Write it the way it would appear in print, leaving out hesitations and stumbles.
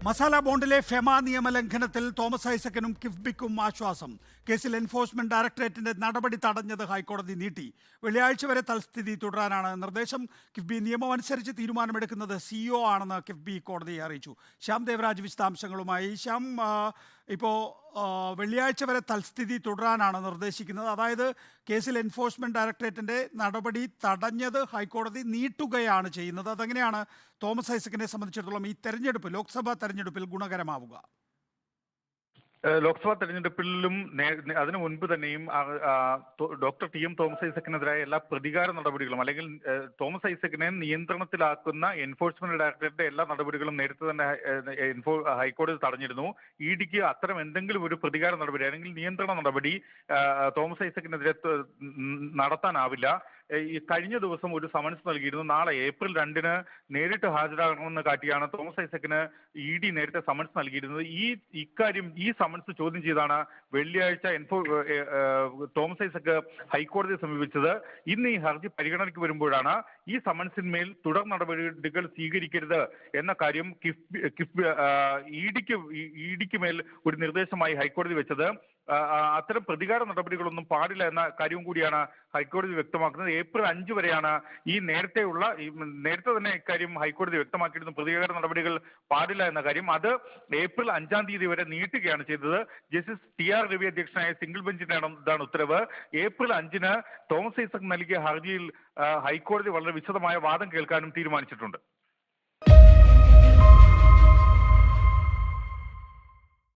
Masala ബോണ്ടിലെ FEMA നിയമലംഘനത്തിൽ Thomas ഐസക്കിനും കിഫ്ബിക്കും ആശ്വാസം. കേസിൽ enforcement ഡയറക്ടറേറ്റിന്റെ നടപടി തടഞ്ഞത് ഹൈക്കോടതി നീട്ടി. വെള്ളിയാഴ്ച വരെ തൽസ്ഥിതി തുടരാനാണ് നിർദ്ദേശം. കിഫ്ബി നിയമം അനുസരിച്ച് തീരുമാനമെടുക്കുന്നത് സിഇഒ ആണെന്ന് കിഫ്ബി കോടതിയെ അറിയിച്ചു. ശ്യാം ദേവരാജ് വിശദാംശങ്ങളുമായി. ശ്യാം, ഇപ്പോൾ വെള്ളിയാഴ്ച വരെ തൽസ്ഥിതി തുടരാനാണ് നിർദ്ദേശിക്കുന്നത്. അതായത് കേസിൽ എൻഫോഴ്സ്മെന്റ് ഡയറക്ടറേറ്റിന്റെ നടപടി തടഞ്ഞത് ഹൈക്കോടതി നീട്ടുകയാണ് ചെയ്യുന്നത്. അതെങ്ങനെയാണ് തോമസ് ഐസക്കിനെ സംബന്ധിച്ചിടത്തോളം ഈ തെരഞ്ഞെടുപ്പ്, ലോക്സഭാ തെരഞ്ഞെടുപ്പിൽ ഗുണകരമാവുക? ലോക്സഭാ തെരഞ്ഞെടുപ്പിലും അതിനു മുൻപ് തന്നെയും ഡോക്ടർ ടി എം തോമസ് ഐസക്കിനെതിരായ എല്ലാ പ്രതികാര നടപടികളും അല്ലെങ്കിൽ തോമസ് ഐസക്കിനെ നിയന്ത്രണത്തിലാക്കുന്ന എൻഫോഴ്സ്മെന്റ് ഡയറക്ടറേറ്റിന്റെ എല്ലാ നടപടികളും നേരത്തെ തന്നെ ഹൈക്കോടതി തടഞ്ഞിരുന്നു. ഇഡിക്ക് അത്തരം എന്തെങ്കിലും ഒരു പ്രതികാര നടപടി അല്ലെങ്കിൽ നിയന്ത്രണ നടപടി തോമസ് ഐസക്കിനെതിരെ നടത്താനാവില്ല. ഈ കഴിഞ്ഞ ദിവസം ഒരു സമൻസ് നൽകിയിരുന്നു. നാളെ ഏപ്രിൽ 2-ന് നേരിട്ട് ഹാജരാകണമെന്ന് കാട്ടിയാണ് തോമസ് ഐസക്കിന് ഇഡി നേരത്തെ സമൻസ് നൽകിയിരുന്നത്. ഈ സമൻസ് ചോദ്യം ചെയ്താണ് വെള്ളിയാഴ്ച തോമസ് ഐസക്ക് ഹൈക്കോടതിയെ സമീപിച്ചത്. ഇന്ന് ഈ ഹർജി പരിഗണനയ്ക്ക് വരുമ്പോഴാണ് ഈ സമൻസിന്മേൽ തുടർ നടപടികൾ സ്വീകരിക്കരുത് എന്ന കാര്യം ഇഡിക്ക് മേൽ ഒരു നിർദ്ദേശമായി ഹൈക്കോടതി വെച്ചത്. അത്തരം പ്രതികാര നടപടികളൊന്നും പാടില്ല എന്ന കാര്യവും കൂടിയാണ് ഹൈക്കോടതി വ്യക്തമാക്കുന്നത്. ഏപ്രിൽ 5 വരെയാണ് നേരത്തെ തന്നെ ഇക്കാര്യം ഹൈക്കോടതി വ്യക്തമാക്കിയിരുന്നു. പ്രതികാര നടപടികൾ പാടില്ല എന്ന കാര്യം അത് ഏപ്രിൽ 5-ാം തീയതി വരെ നീട്ടുകയാണ് ചെയ്തത്. ജസ്റ്റിസ് TR രവി അധ്യക്ഷനായ സിംഗിൾ ബെഞ്ചിന്റെ ഇതാണ് ഉത്തരവ്. ഏപ്രിൽ 5-ന് തോമസ് ഐസക് നൽകിയ ഹർജിയിൽ ഹൈക്കോടതി വളരെ വിശദമായ വാദം കേൾക്കാനും തീരുമാനിച്ചിട്ടുണ്ട്.